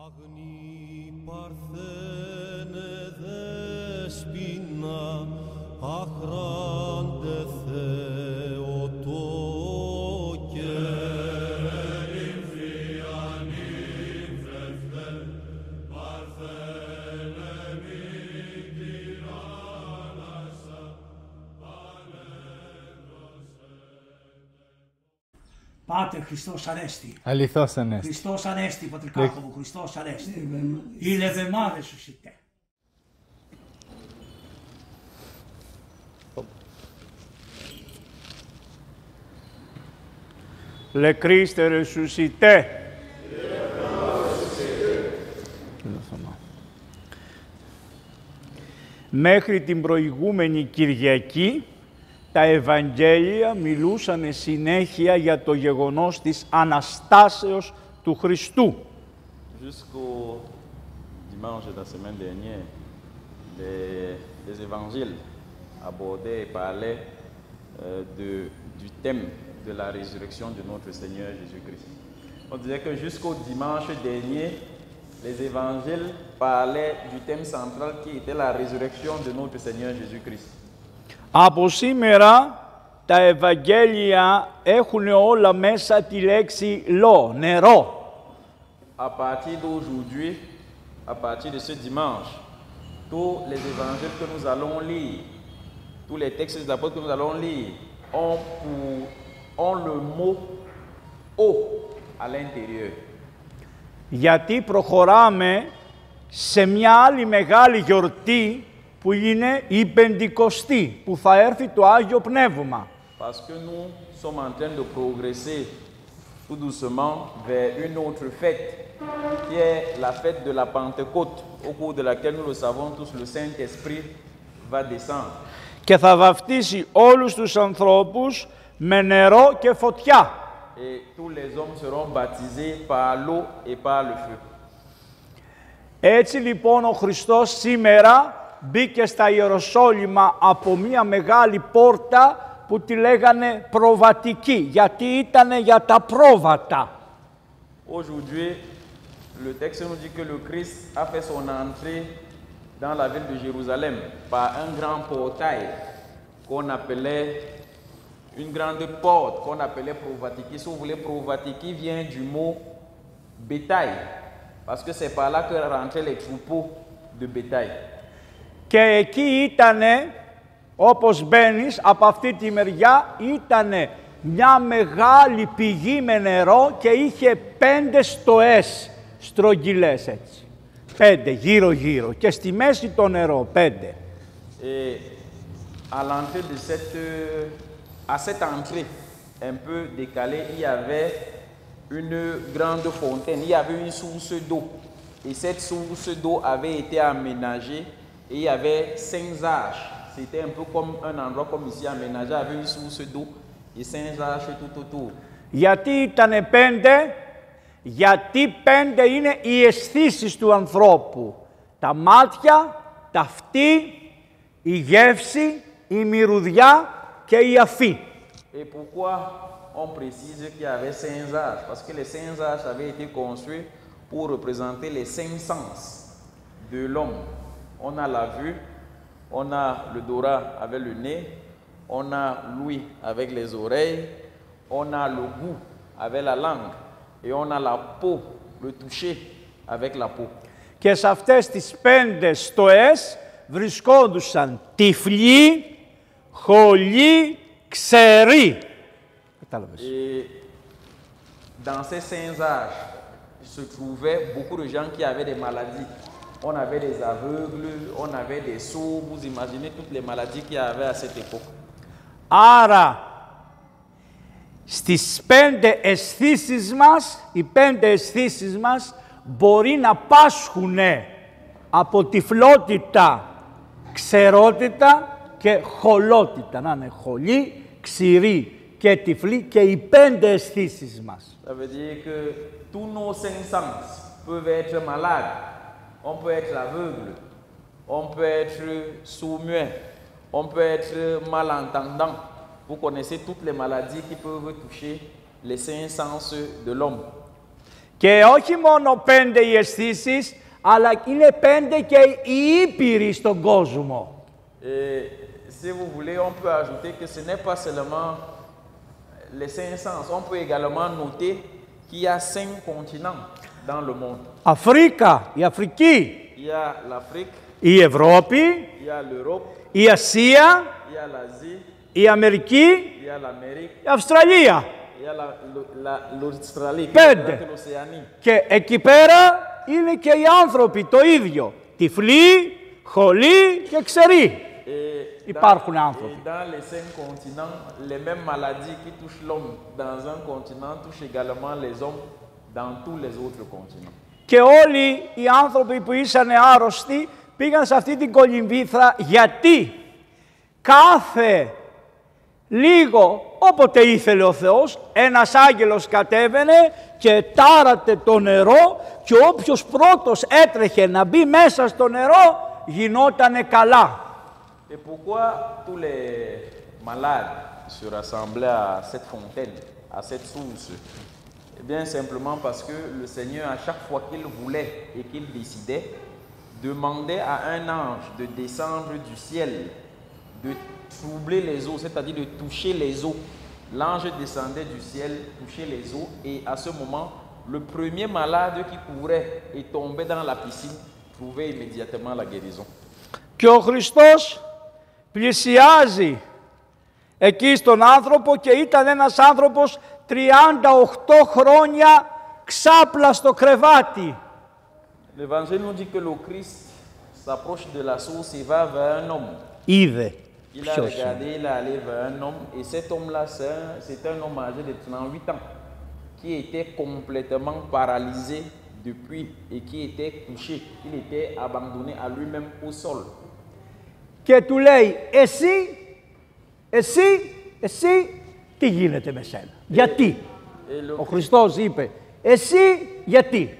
Αγνή Παρθένε δεσποινα, αχράντε Θεοτόκε. Πάτερ, Χριστός Ανέστη. Αληθώς Ανέστη. Χριστός Ανέστη, πατρικάκο μου, Χριστός Ανέστη. Η λεβεμάδε σου σιτέ. Le Christ est ressuscité. Μέχρι την προηγούμενη Κυριακή, τα Ευαγγέλια μιλούσαν συνέχεια για το γεγονός της Αναστάσεως του Χριστού. Jusqu'au dimanche de la semaine dernière, les évangiles abordaient et parlaient du thème de la résurrection de notre Seigneur Jésus-Christ. On disait que jusqu'au dimanche dernier, les évangiles parlaient du thème central qui était la résurrection de notre Seigneur Jésus-Christ. Από σήμερα τα Ευαγγέλια έχουν όλα μέσα τη λέξη «λό», νερό. À partir d'aujourd'hui, à partir de ce dimanche, tous les évangiles que nous allons lire, tous les textes des apôtres que nous allons lire, ont le mot eau à l'intérieur. Γιατί προχωράμε σε μια άλλη μεγάλη γιορτή που είναι η Πεντηκοστή, που θα έρθει το Άγιο Πνεύμα. Parce que nous sommes en train de progresser tout doucement vers une autre fête, qui est la fête de la Pentecôte, au cours de laquelle nous le savons tous, le Saint-Esprit va descendre. Και θα βαφτίσει όλους τους ανθρώπους με νερό και φωτιά. Et tous les hommes seront baptisés par l'eau et par le feu. Έτσι λοιπόν ο Χριστός σήμερα μπήκε στα Ιεροσόλυμα από μια μεγάλη πόρτα που τη λέγανε προβατική, γιατί ήταν για τα πρόβατα. Aujourd'hui, le texte nous dit que le Christ a fait son entrée dans la ville de Jérusalem par un grand portail qu'on appelait, une grande porte qu'on appelait provatiki. Si vous voulez, provatiki vient du mot bétail, parce que c'est par là que rentraient les troupeaux de bétail. Και εκεί ήτανε, όπως μπαίνεις, από αυτή τη μεριά, ήτανε μια μεγάλη πηγή με νερό και είχε 5 στοές στρογγυλές έτσι. 5 γύρω-γύρω και στη μέση το νερό, 5. Et à l'entrée de cette entrée un peu décalée, il y avait une grande fontaine, il y avait une source d'eau. Et cette source d'eau avait été aménagée et il y avait 5 arches. C'était un peu comme un endroit comme ici aménagé avec une source d'eau et 5 arches tout autour. Γιατί ήτανε 5? Γιατί 5 είναι οι αισθήσεις του ανθρώπου. Τα μάτια, τα αυτή, η γεύση, η μυρωδιά και η αφή. Et pourquoi on précise qu'il y avait 5 arches? Parce que les 5 arches avaient été construits pour représenter les 5 sens de l'homme. On a la vue, on a l'odorat avec le nez, on a l'ouïe avec les oreilles, on a le goût avec la langue et on a la peau, le toucher avec la peau. Και σε αυτές τις 5 στοές βρισκόντουσαν τυφλοί, χολοί, ξεροί. Κατάλαβες. Et dans ces 5 âges se trouvaient beaucoup de gens qui avaient des maladies. On avait des aveugles, on avait des sourds, vous imaginez toutes les maladies qu'il y avait à cette époque. Άρα, στις 5 αισθήσεις μας, οι 5 αισθήσεις μας μπορεί να πάσχουν από τυφλότητα, ξερότητα και χολότητα. Να είναι χολή, ξηρή και τυφλή και οι 5 αισθήσεις μας. Ça veut dire que tous nos 5 sens peuvent être malades. On peut être aveugle, on peut être sourd-muet, on peut être malentendant. Vous connaissez toutes les maladies qui peuvent toucher les 5 sens de l'homme. Και όχι μόνο 5 οι αισθήσεις, αλλά είναι 5 και οι ήπειροι στον κόσμο. Et si vous voulez, on peut ajouter que ce n'est pas seulement les 5 sens. On peut également noter qu'il y a 5 continents dans le monde. Αφρίκα, η Αφρική, Il y a l'Afrique, η Ευρώπη, il y a l'Europe, η Ασία, il y a l'Asie, η Αμερική, il y a l'Amérique, η Αυστραλία. il y a l'Australie, Πέντε. l'Océanie. Και εκεί πέρα είναι και οι άνθρωποι το ίδιο. Τυφλοί, χολοί και ξεροί. Et Υπάρχουν άνθρωποι. et dans les 5 continents, les mêmes maladies qui touchent l'homme dans un continent touchent également les hommes dans tous les autres continents. Και όλοι οι άνθρωποι που ήσαν άρρωστοι πήγαν σε αυτή την κολυμβήθρα γιατί κάθε λίγο, όποτε ήθελε ο Θεός, ένας άγγελος κατέβαινε και τάρατε το νερό και όποιος πρώτος έτρεχε να μπει μέσα στο νερό γινότανε καλά. Et pourquoi tous les malades se rassemblaient à cette fontaine, à cette source? Eh bien, simplement parce que le Seigneur, à chaque fois qu'il voulait et qu'il décidait, demandait à un ange de descendre du ciel, de troubler les eaux, c'est-à-dire de toucher les eaux. L'ange descendait du ciel, touchait les eaux, et à ce moment, le premier malade qui courait et tombait dans la piscine trouvait immédiatement la guérison. Και ο Χριστός πλησιάζει εκεί στον άνθρωπο και ήταν ένας άνθρωπος 38 χρόνια ξάπλα στο κρεβάτι. L'évangile nous dit que le Christ s'approche de la source et va vers un homme. Είδε. Il a regardé, il est allé vers un homme, et cet homme-là, c'est un homme âgé de 38 ans qui était complètement paralysé depuis et qui était couché. Il était abandonné à lui-même au sol. Και του λέει, εσύ, τι γίνεται με σένα, γιατί. Ο Χριστός είπε, εσύ, γιατί.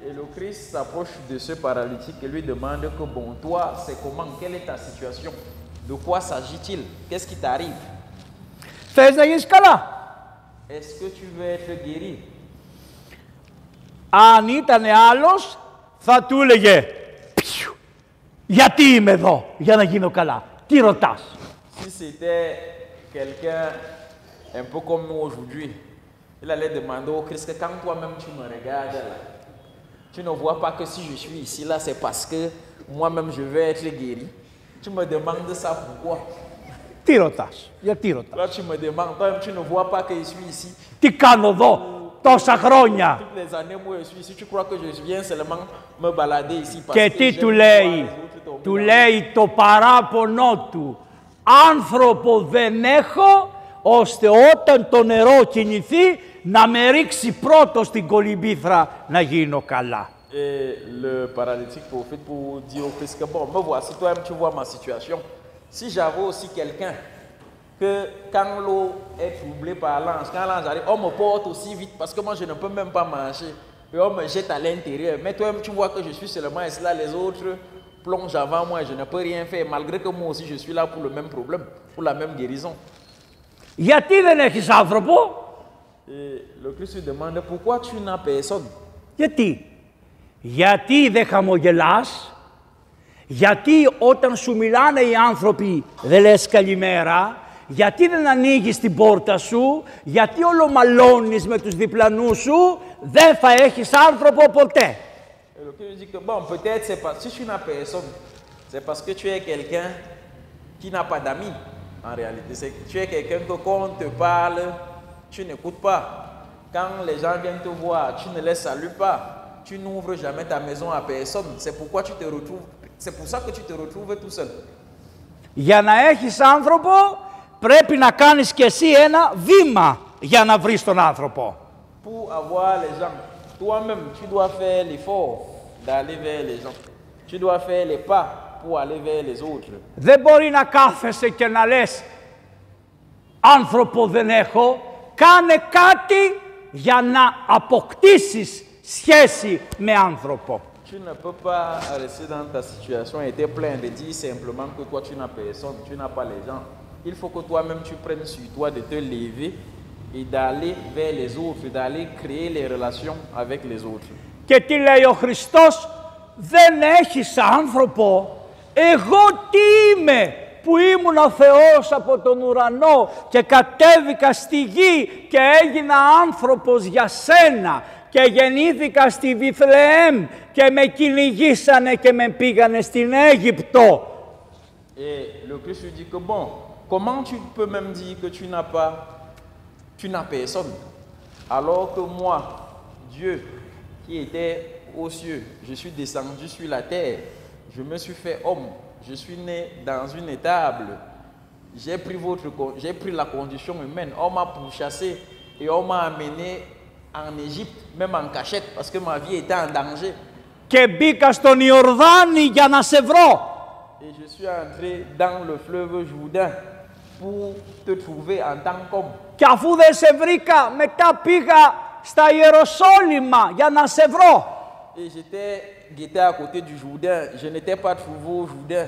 Et le Christ s'approche de ce paralytique et lui demande que, bon, toi, c'est comment, quelle est ta situation? De quoi s'agit-il? Qu'est-ce qui t'arrive? Θες να γίνεις καλά. Est-ce que tu veux être guéri? Αν ήταν άλλος, θα του έλεγε, γιατί είμαι εδώ, για να γίνω καλά. Τι ρωτάς. Si c'était quelqu'un un peu comme nous aujourd'hui, il allait demander au Christ que quand toi-même tu me regardes là, tu ne vois pas que si je suis ici là, c'est parce que moi-même je veux être guéri. Tu me demandes ça pourquoi? Τι ρωτάς, γιατί ρωτάς. Là tu me demandes, toi-même tu ne vois pas que je suis ici. Τι κάνω εδώ τόσα χρόνια. Toutes les années où je suis ici, tu crois que je viens seulement me balader ici parce Και que τι j'aime του voir λέει, les autres tomber του dans λέει το παράπονο του. Άνθρωπο δεν έχω, ώστε όταν το νερό κινηθεί να με ρίξει πρώτο στην κολυμπήθρα να γίνω καλά. Et le paralytique profite pour dire au Christ que bon, me voici, toi-même tu vois ma situation. Si j'avais aussi quelqu'un que quand l'eau est troublée par l'ange, quand l'ange arrive, on me porte aussi vite parce que moi je ne peux même pas marcher. Et on me jette à l'intérieur. Mais toi-même tu vois que je suis seulement ici là, les autres plongent avant moi et je ne peux rien faire malgré que moi aussi je suis là pour le même problème, pour la même guérison. Γιατί δεν έχεις άνθρωπο, Et le Christ lui demande pourquoi tu n'as personne. γιατί δεν χαμογελάς, γιατί όταν σου μιλάνε οι άνθρωποι δεν λες καλημέρα, γιατί δεν ανοίγεις την πόρτα σου, γιατί ολομαλώνεις με τους διπλανούς σου, δεν θα έχεις άνθρωπο ποτέ. Et le Christ lui dit que bon, peut-être c'est parce que si tu n'as personne, c'est parce que tu es quelqu'un qui n'a pas d'amis. En réalité, c'est que tu es quelqu'un que quand on te parle, tu n'écoutes pas. Quand les gens viennent te voir, tu ne les salues pas. Tu n'ouvres jamais ta maison à personne. C'est pourquoi tu te retrouves. C'est pour ça que tu te retrouves tout seul. Για να έχεις άνθρωπο, πρέπει να κάνεις και εσύ ένα βήμα για να βρεις τον άνθρωπο. Pour avoir les gens, toi-même, tu dois faire l'effort d'aller vers les gens. Tu dois faire les pas pour aller vers les autres. Δεν μπορεί να κάθεσαι και να λες άνθρωπο δεν έχω, κάνε κάτι για να αποκτήσεις σχέση με άνθρωπο. Tu ne peux pas rester dans ta situation et te plaindre et dire simplement que toi tu n'as personne, tu n'as pas les gens. Il faut que toi-même tu prennes sur toi de te lever et d'aller vers les autres, d'aller créer les relations avec les autres. Και τι λέει ο Χριστός, δεν έχεις άνθρωπο, εγώ τι είμαι που ήμουν ο Θεός από τον ουρανό και κατέβηκα στη γη και έγινα άνθρωπος για σένα και γεννήθηκα στη Βιθλεέμ και με κυνηγήσανε και με πήγανε στην Αίγυπτο. Et le Christ lui dit que bon, comment tu peux même dire que tu n'as personne, alors que moi, Dieu, qui était aux cieux, je suis descendu sur la terre, je me suis fait homme, je suis né dans une étable, j'ai pris la condition humaine, on m'a pourchassé et on m'a amené en Égypte, même en cachette, parce que ma vie était en danger. Και μπήκα στον Ιορδάνη για να σε βρω. Et je suis entré dans le fleuve Jourdain pour te trouver en tant qu'homme. Και αφού δεν σε βρήκα, μετά πήγα στα Ιεροσόλυμα για να σε βρω. Et j'étais à côté du Jourdain, je n'étais pas trouvé au Jourdain.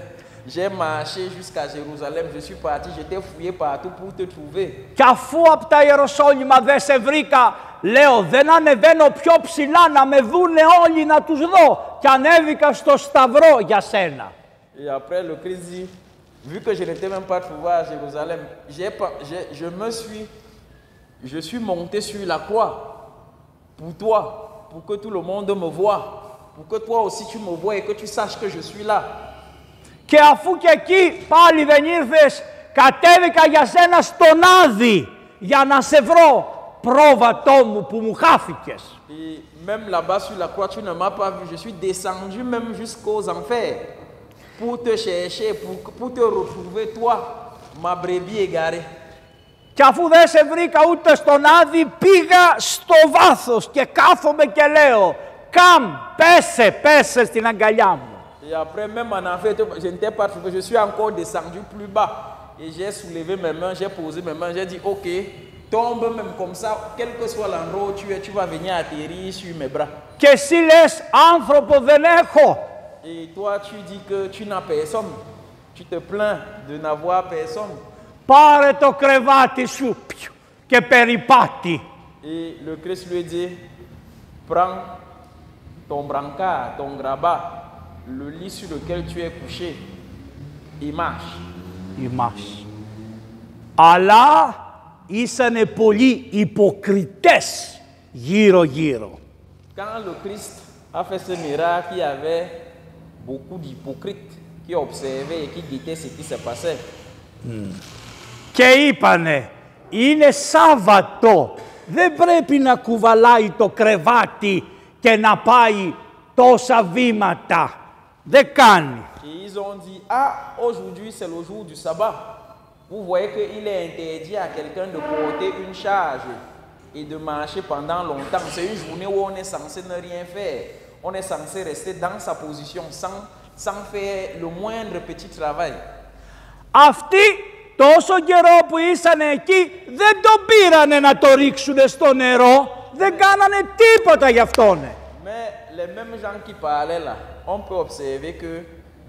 J'ai marché jusqu'à Jérusalem, je suis parti, j'étais fouillé partout pour te trouver. Και αφού από τα Ιεροσόλυμα δεν σε βρήκα, λέω δεν ανεβαίνω πιο ψηλά να με δούνε όλοι να τους δω. Και ανέβηκα στο Σταυρό για σένα. Et après le Christ dit, vu que je n'étais même pas trouvé à Jérusalem, je suis monté sur la croix pour toi, pour que tout le monde me voie, pour que toi aussi tu me vois et que tu saches que je suis là. Και αφού και εκεί πάλι δεν ήρθες, κατέβηκα για σένα στον Άδη για να σε βρω, πρόβατό μου που μου χάθηκες. Et même là-bas sur la croix, tu ne m'as pas vu, je suis descendu même jusqu'aux enfers pour te chercher, pour te retrouver toi, ma brebis égarée. Και αφού δεν σε βρήκα ούτε στον Άδη, πήγα στο βάθος και κάθομαι και λέω «Καμ, πέσε στην αγκαλιά μου». Et après, même en enfer, je n'étais pas trouvé, je suis encore descendu plus bas. Et j'ai soulevé mes mains, j'ai posé mes mains, j'ai dit ok, tombe même comme ça, quel que soit l'endroit où tu es, tu vas venir atterrir sur mes bras. Και εσύ λες άνθρωπο δεν έχω. Et toi, tu dis que tu n'as personne. Tu te plains de n'avoir personne. Πάρε το κρεβάτι σου και περιπάτη. Et le Christ lui dit, prends ton brancard, ton grabat, le lit sur lequel tu es couché, et marche. Είμαστε. Αλλά ήσανε πολλοί υποκριτές γύρω-γύρω. Quand le Christ a fait ce miracle, il y avait beaucoup d'hypocrites qui observaient et qui guettaient ce qui se passait. Και είπανε, είναι Σάββατο, δεν πρέπει να κουβαλάει το κρεβάτι και να πάει τόσα βήματα. Δεν κάνει. Et ils ont dit, ah, aujourd'hui c'est le jour du sabbat. Vous voyez qu'il est interdit à quelqu'un de porter une charge et de marcher pendant longtemps. C'est une journée où on est censé ne rien faire. On est censé rester dans sa position sans faire le moindre petit travail. Αυτοί τόσο καιρό που ήσαν εκεί δεν τον πήρανε να το ρίξουνε στο νερό. Δεν κάνανε τίποτα γι' αυτόνε. Mais les mêmes gens qui parlaient là, on peut observer que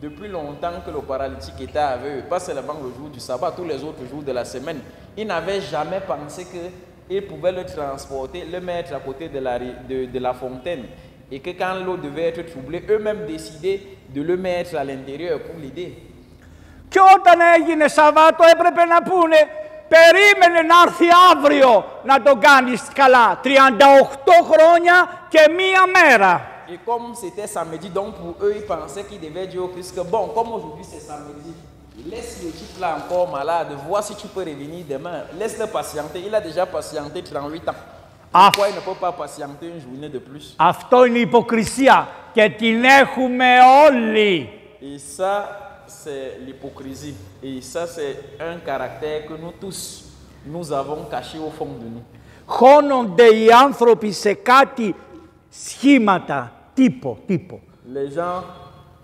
depuis longtemps que le paralytique était avec eux, pas seulement le jour du sabbat, tous les autres jours de la semaine, ils n'avaient jamais pensé qu'ils pouvaient le transporter, le mettre à côté de la fontaine. Et que quand l'eau devait être troublée, eux-mêmes décidaient de le mettre à l'intérieur pour l'aider. Και όταν έγινε Σαββάτο έπρεπε να πούνε περίμενε να έρθει αύριο να τον κάνεις καλά. 38 χρόνια και μία μέρα. Et comme c'était samedi, donc pour eux, ils pensaient qu'ils devaient dire au Christ que bon, comme aujourd'hui c'est samedi, laisse le type là encore malade, vois si tu peux revenir demain. Laisse-le patienter, il a déjà patienté 38 ans. Pourquoi il ne peut pas patienter une journée de plus? Αυτό είναι η υποκρισία και την έχουμε όλοι. Et ça, c'est l'hypocrisie. Et ça, c'est un caractère que nous tous, nous avons caché au fond de nous. Χώνονται οι άνθρωποι σε κάτι σχήματα, τύπο. Les gens,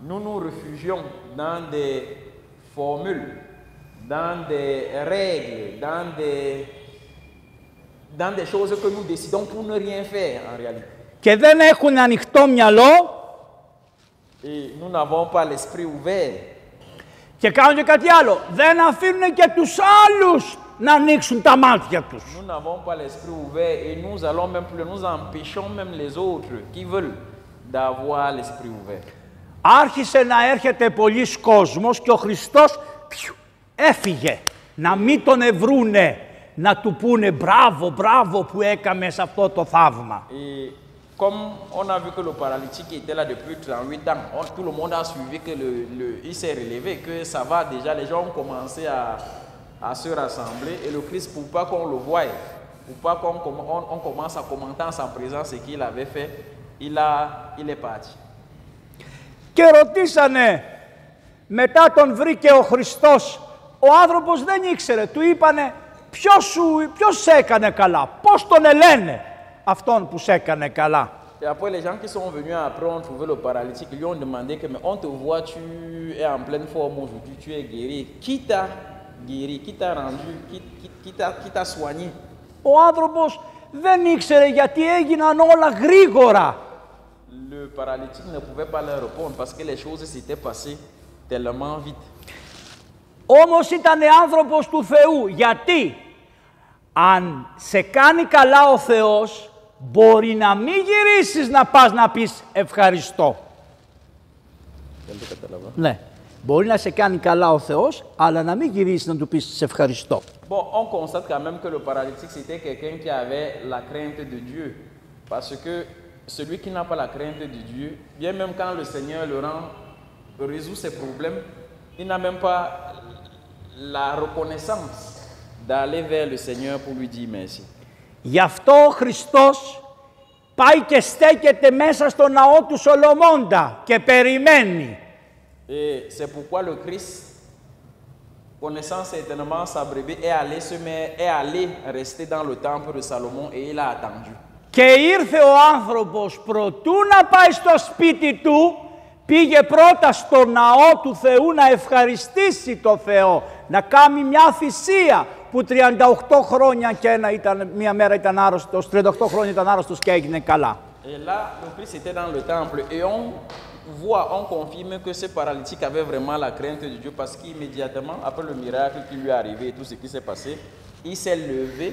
nous nous réfugions dans des formules, dans des règles, dans des choses que nous décidons pour ne rien faire en réalité. Και δεν έχουν ανοιχτό μυαλό. Et nous n'avons pas l'esprit ouvert. Και κάνουν και κάτι άλλο. Δεν αφήνουν και τους άλλους να ανοίξουν τα μάτια τους. Nous n'avons pas l'esprit ouvert et nous allons même plus, nous empêchons même les autres qui veulent d'avoir l'esprit ouvert. Άρχισε να έρχεται πολλής κόσμος και ο Χριστός έφυγε. Να μην τον ευρούνε, να του πούνε μπράβο, μπράβο που έκαμε σε αυτό το θαύμα. Et comme on a vu que le paralytique était là depuis 38 ans, tout le monde a suivi que il s'est relevé, que ça va déjà, les gens ont commencé à se rassembler et le Christ, pour pas qu'on le voie, pour pas qu'on commence à commenter en sa présence ce qu'il avait fait, il est parti. Και ρωτήσανε, μετά τον βρήκε ο Χριστός, ο άνθρωπος δεν ήξερε, του είπανε ποιος έκανε καλά, πώς τον ελένε αυτόν που σε έκανε καλά. Et après, les gens qui sont venus après ont trouvé le paralytique, ils lui ont demandé que mais on te voit, tu es en pleine forme aujourd'hui, tu es guéri. Qui t'a guéri, qui t'a rendu, qui t'a soigné? Ο άνθρωπος δεν ήξερε γιατί έγιναν όλα γρήγορα. Le paralytique ne pouvait pas leur répondre parce que les choses s'étaient passées tellement vite. Όμως ήταν άνθρωπος του Θεού. Γιατί αν σε κάνει καλά ο Θεός, μπορεί να μην γυρίσεις να πας να πεις ευχαριστώ. Ναι. Μπορεί να σε κάνει καλά ο Θεός, αλλά να μην γυρίσεις να του πεις σε ευχαριστώ. Bon, on constate quand même que le paralytique, c'était quelqu'un qui avait la crainte de Dieu. Parce que celui qui n'a pas la crainte de Dieu, bien même quand le Seigneur résout ses problèmes, il n'a même pas la reconnaissance d'aller vers le Seigneur pour lui dire merci. Γι' αυτό ο Χριστός πάει και στέκεται μέσα στο ναό του Σολομώντα και περιμένει. Et c'est pourquoi le Christ, connaissant certainement sa brebis, est allé rester dans le temple de Salomon et il a attendu. Και ήρθε ο άνθρωπος προτού να πάει στο σπίτι του, πήγε πρώτα στο ναό του Θεού να ευχαριστήσει το Θεό, να κάνει μια θυσία που 38 χρόνια και μία μέρα ήταν άρρωστος, 38 χρόνια ήταν άρρωστος και έγινε καλά. Et là, le Christ était dans le temple et on confirme que ce paralytique avait vraiment la crainte de Dieu parce qu'immédiatement, après le miracle qui lui est arrivé et tout ce qui s'est passé, il s'est levé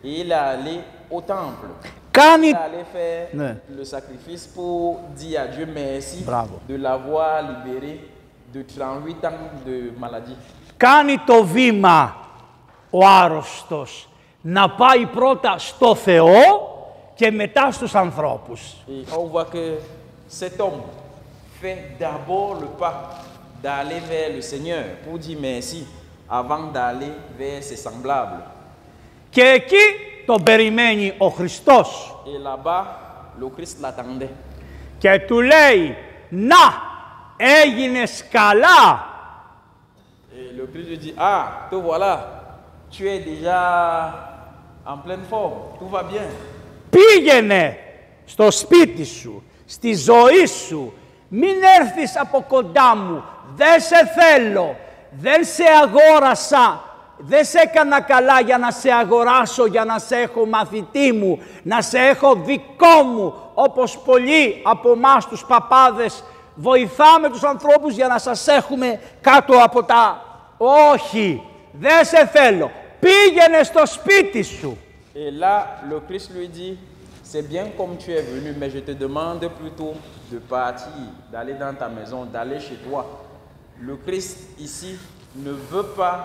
et il est allé au temple. Il est allé faire le sacrifice pour dire à Dieu merci de l'avoir libéré de 38 ans de maladie. Κάνει το βήμα ο άρρωστος να πάει πρώτα στο Θεό και μετά στους ανθρώπους. Et on voit que cet homme fait d'abord le pas d'aller vers le Seigneur pour dire merci avant d'aller vers ses semblables. Και εκεί τον περιμένει ο Χριστός. Et là-bas, le Christ l'attendait. Και του λέει, να, έγινες καλά. Et le Christ lui dit, ah, te voilà, tu es déjà en pleine forme, tout va bien. Πήγαινε στο σπίτι σου, στη ζωή σου, μην έρθεις από κοντά μου, δεν σε θέλω, δεν σε αγόρασα, δεν σε έκανα καλά για να σε αγοράσω, για να σε έχω μαθητή μου, να σε έχω δικό μου, όπως πολλοί από εμάς τους παπάδες βοηθάμε τους ανθρώπους για να σας έχουμε κάτω από τα... Όχι, δεν σε θέλω, πήγαινε στο σπίτι σου. Et là, le Christ lui dit, c'est bien comme tu es venu, mais je te demande plutôt de partir, d'aller dans ta maison, d'aller chez toi. Le Christ ici ne veut pas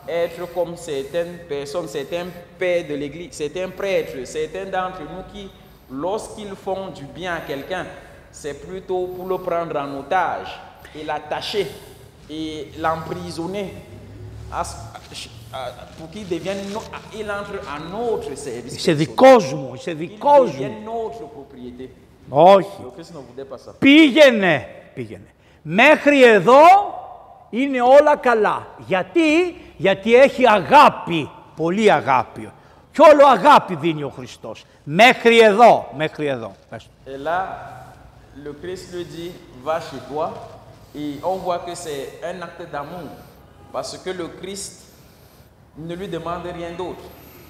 être comme certaines personnes, certains pères de l'Église, certains prêtres, certains d'entre nous qui, lorsqu'ils font du bien à quelqu'un, c'est plutôt pour le prendre en otage et l'attacher et l'emprisonner pour qu'il devienne, il entre à notre service. Είσαι δικός μου, είσαι δικός μου. Notre propriété. Όχι. Le Christ ne voulait pas ça. Πήγαινε. Μέχρι εδώ είναι όλα καλά. Γιατί έχει αγάπη, πολύ αγάπη. Κι όλο αγάπη δίνει ο Χριστός. Μέχρι εδώ. Et là, le Christ lui dit, va chez toi. Et on voit que c'est un acte d'amour. Parce que le Christ ne lui demande rien d'autre.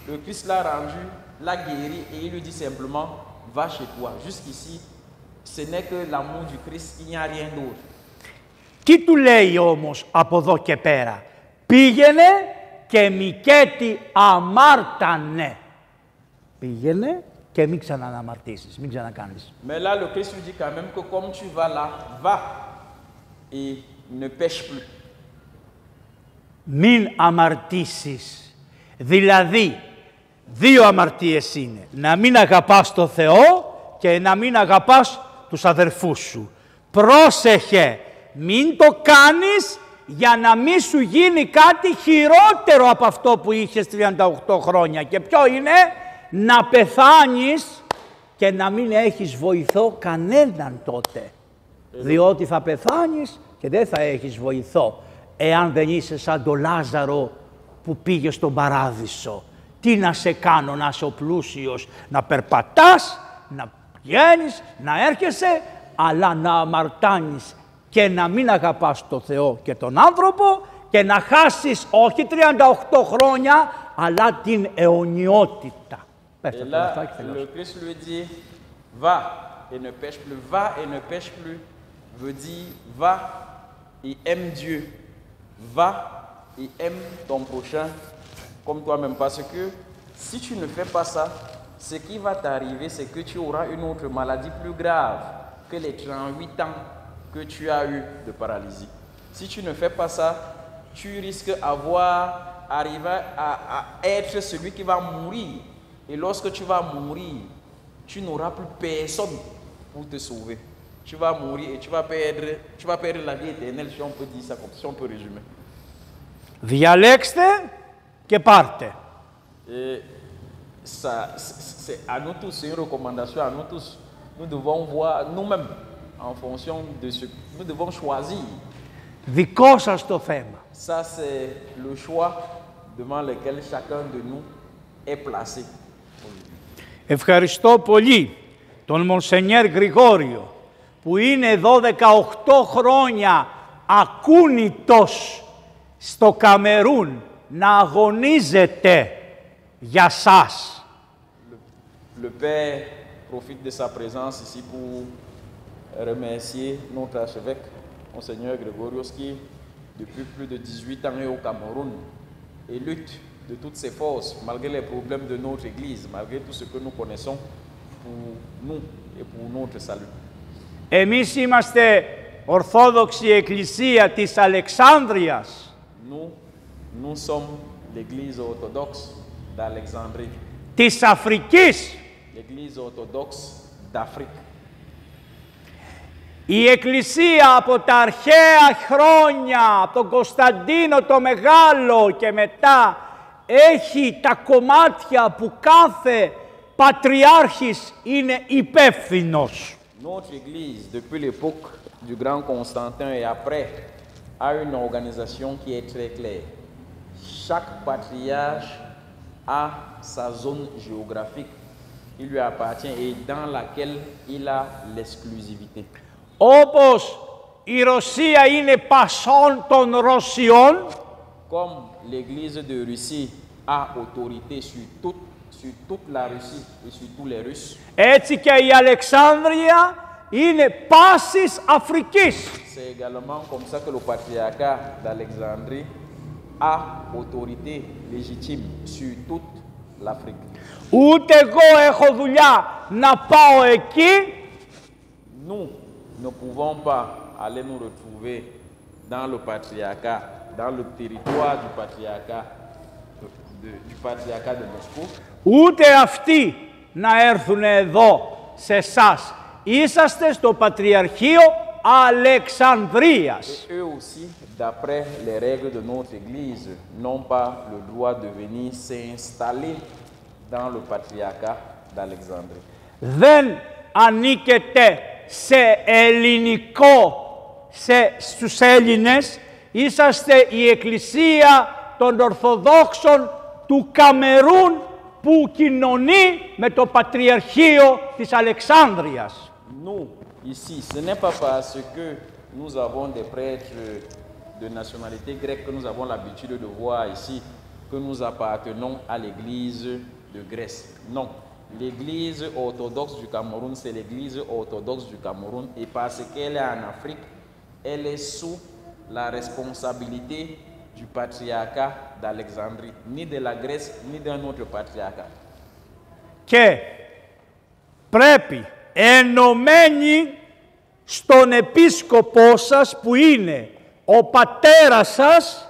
Le Christ l'a rendu, l'a guéri et il lui dit simplement, va chez toi. Jusqu'ici, ce n'est que l'amour du Christ, il n'y a rien d'autre. Τι του λέει όμως από εδώ και πέρα? Πήγαινε και Μικέτη αμάρτανε. Πήγαινε και μην ξαναναμαρτήσεις, μην ξανακάνεις. Mais là, le Christ lui dit quand même que comme tu vas là, va et ne pêche plus. Μην αμαρτήσεις. Δηλαδή, δύο αμαρτίες είναι. Να μην αγαπάς το Θεό και να μην αγαπάς τους αδερφούς σου. Πρόσεχε, μην το κάνεις για να μην σου γίνει κάτι χειρότερο από αυτό που είχες 38 χρόνια. Και ποιο είναι? Να πεθάνεις και να μην έχεις βοηθό κανέναν τότε. Διότι θα πεθάνεις και δεν θα έχεις βοηθό. Εάν δεν είσαι σαν τον Λάζαρο που πήγε στον παράδεισο. Τι να σε κάνω, να είσαι ο πλούσιος, να περπατάς, να πηγαίνεις, να έρχεσαι, αλλά να αμαρτάνεις και να μην αγαπάς τον Θεό και τον άνθρωπο και να χάσεις όχι 38 χρόνια, αλλά την αιωνιότητα. Et là, le Christ lui dit, va et ne pêche plus. Va et ne pêche plus veut dire, va et aime Dieu. Va et aime ton prochain comme toi-même. Parce que si tu ne fais pas ça, ce qui va t'arriver, c'est que tu auras une autre maladie plus grave que les 38 ans que tu as eu de paralysie. Si tu ne fais pas ça, tu risques d'arriver à être celui qui va mourir. Et lorsque tu vas mourir, tu n'auras plus personne pour te sauver. Tu vas mourir et tu vas perdre la vie éternelle, si on peut dire ça comme si on peut résumer. Διαλέξτε και πάρτε. Et ça, c'est à nous tous, c'est une recommandation à nous tous. Nous devons voir nous-mêmes en fonction de ce que nous devons choisir. Δικό σας το θέμα. Ça, c'est le choix devant lequel chacun de nous est placé. Ευχαριστώ πολύ τον Μονσενιέρ Γρηγόριο που είναι εδώ 18 χρόνια ακούνητος στο Καμερούν να αγωνίζεται για σας. Le Père profite de sa présence ici pour remercier notre archevêque, Monseigneur Grégorios, qui depuis plus de 18 ans est au Cameroun et lutte de toutes ses forces, malgré les problèmes de notre Église, malgré tout ce que nous connaissons, pour nous et pour notre salut. Εμείς είμαστε Ορθόδοξη Εκκλησία της Αλεξάνδρειας. Nous sommes l'Église orthodoxe d'Alexandrie. Της Αφρικής. L'Église orthodoxe d'Afrique. Η Εκκλησία από τα αρχαία χρόνια, από τον Κωνσταντίνο το Μεγάλο και μετά, έχει τα κομμάτια που κάθε πατριάρχης είναι υπεύθυνος. Notre Église, depuis l'époque du grand Constantin et après, a une organisation qui est très claire. Chaque patriarche a sa zone géographique qui lui appartient et dans laquelle il a l'exclusivité. Όπως η Ρωσία είναι πασών των Ρωσιών, comme l'Église de Russie a autorité sur toute la Russie et sur tous les Russes, έτσι και η Αλεξάνδρεια είναι πάσης Αφρικής. c'est également comme ça que le patriarcat d'Alexandrie a autorité légitime sur toute l'Afrique. Ούτε εγώ έχω δουλειά να πάω εκεί. Nous ne pouvons pas aller nous retrouver dans le patriarcat, dans le territoire du patriarcat de Moscou. Ούτε αυτοί να έρθουν εδώ σε εσάς. Είσαστε στο Πατριαρχείο Αλεξανδρίας. Et eux aussi, d'après les règles de notre Église, n'ont pas le droit de venir s'installer dans le patriarcat d'Alexandrie. Δεν ανήκετε σε ελληνικό, στους Έλληνες. Είσαστε η Εκκλησία των Ορθοδόξων του Καμερούν που κοινωνεί με το Πατριαρχείο της Αλεξάνδρειας. Nous, ici, ce n'est pas parce que nous avons des prêtres de nationalité grecque que nous avons l'habitude de voir ici que nous appartenons à l'Église de Grèce. Non. L'Église orthodoxe du Cameroun, c'est l'Église orthodoxe du Cameroun et parce qu'elle est en Afrique, elle est sous la responsabilité du patriarcat d'Alexandrie, ni de la Grèce, ni d'un autre patriarcat. Και πρέπει ενωμένοι στον επίσκοπό σας που είναι ο πατέρας σας,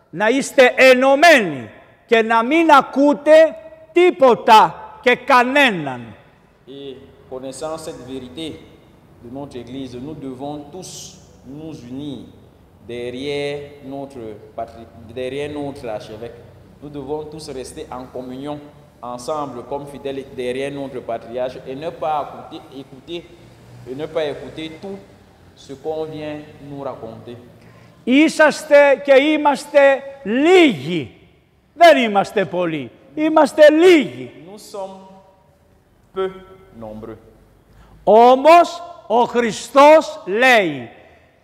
να είστε ενωμένοι και να μην ακούτε τίποτα και κανέναν. Et connaissant cette vérité de notre Église, nous devons tous nous unir derrière notre archevêque. Nous devons tous rester en communion ensemble comme fidèles derrière notre patriarche et ne pas écouter tout ce qu'on vient nous raconter. Είσαστε και είμαστε λίγοι. Δεν είμαστε πολλοί. Είμαστε λίγοι. Nous sommes peu nombreux. Όμως ο Χριστός λέει,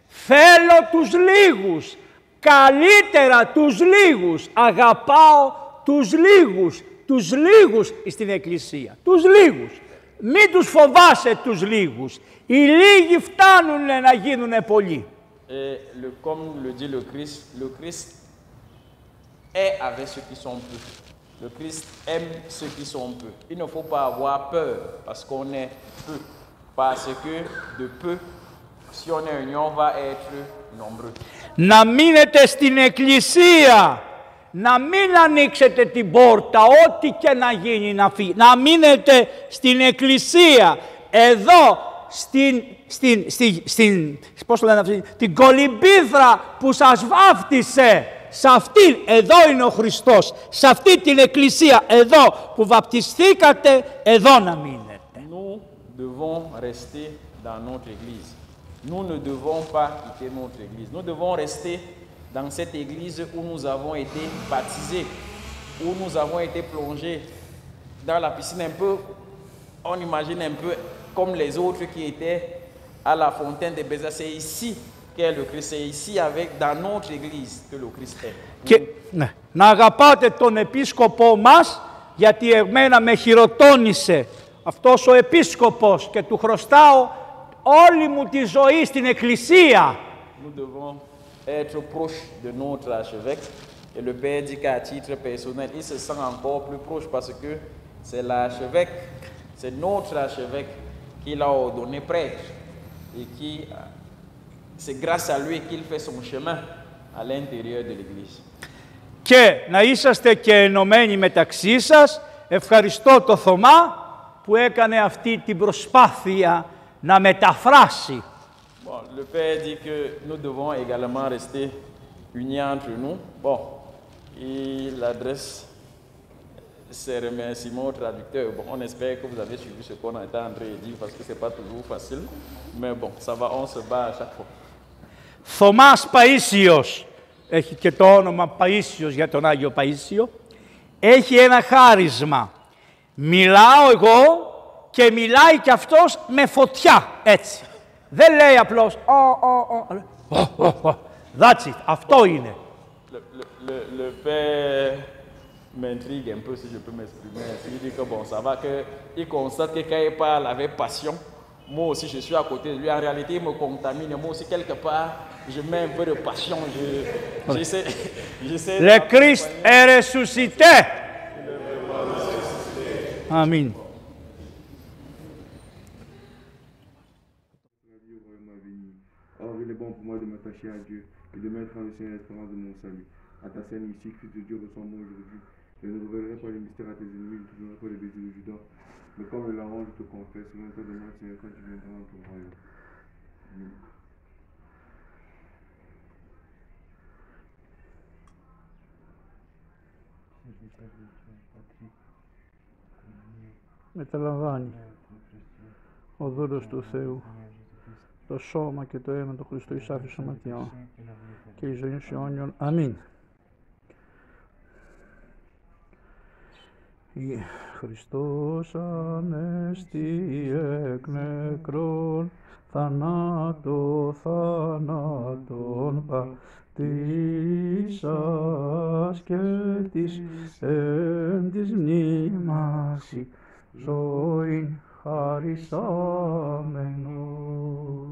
θέλω τους λίγους, καλύτερα τους λίγους, αγαπάω τους λίγους στην Εκκλησία, τους λίγους. Μην τους φοβάσαι τους λίγους, οι λίγοι φτάνουν να γίνουν πολλοί. Et comme le dit le Christ est avec ceux qui sont peu. Le Christ aime ceux qui sont peu. Il ne faut pas avoir peur parce qu'on est peu. Parce que de peu, si on est union, on va être nombreux. Να μείνετε στην Εκκλησία, να μην ανοίξετε την πόρτα, ό,τι και να γίνει να φύγει. Να μείνετε στην Εκκλησία, εδώ, πώς το λένε αυτή, την κολυμπήθρα που σας βάφτισε. Σε αυτήν, εδώ είναι ο Χριστός, σε αυτή την Εκκλησία, εδώ που βαπτιστήκατε, εδώ να μείνετε. Nous devons rester dans notre Église. Nous ne devons pas quitter notre Église. Nous devons rester dans cette Église où nous avons été baptisés, où nous avons été plongés dans la piscine un peu, on imagine un peu comme les autres qui étaient à la fontaine de Bézat. C'est ici qu'est le Christ, c'est ici dans notre Église que le Christ est. Και να αγαπάτε τον επίσκοπό μας, γιατί εμένα με χειροτώνησε αυτός ο επίσκοπος και του χρωστάω όλη μου τη ζωή στην Εκκλησία. Nous devons être proches de notre archevêque. Et le Père dit qu'à titre personnel, il se sent encore plus proche parce que c'est l'archevêque, c'est notre archevêque qui l'a ordonné prêtre. Et c'est grâce à lui qu'il fait son chemin à l'intérieur de l'Église. Και να είσαστε και ενωμένοι μεταξύ σας. Ευχαριστώ το Θωμά που έκανε αυτή την προσπάθεια να μεταφράσει. Bon, le Père dit que nous devons également rester unis entre nous. Bon, il adresse ses remerciements au traducteur. Bon, on espère que vous avez suivi ce qu'on a été en train de dire parce que c'est pas toujours facile. Mais bon, ça va, on se bat à chaque fois. Θωμάς Παΐσιος, έχει και το όνομα Παΐσιος για τον Άγιο Παΐσιο, έχει ένα χάρισμα. Μιλάω εγώ και μιλάει κι αυτός με φωτιά, έτσι. Δεν λέει απλώς, that's it, αυτό είναι. Le Père m'intrigue un peu, si je peux m'exprimer ainsi. Il dit que bon, ça va, qu'il constate que quand il parle avec passion, moi aussi je suis à côté de lui. En réalité, il me contamine. Moi aussi, quelque part, je mets un peu de passion. J'essaie Le Christ est ressuscité. Amen. Or, il est bon pour moi de m'attacher à Dieu et de mettre en œuvre l'espérance de mon salut. À ta scène mystique, Fils de Dieu, ressemble aujourd'hui. Je ne révélerai pas les mystères à tes ennemis, je ne te donnerai pas les baisers de Judas. Mais comme le larron, je te confesse, souviens-toi de moi, Seigneur, quand tu viendras dans ton royaume. Amen. Μεταλαμβάνει ο δούλος του Θεού το σώμα και το αίμα του Χριστού εις άφης σωματιών και εις ζωής αιώνιων. Αμήν. Χριστός ανέστη εκ νεκρών, θανάτων πατήσας και της εν της μνήμας ζωήν χαρισάμενος.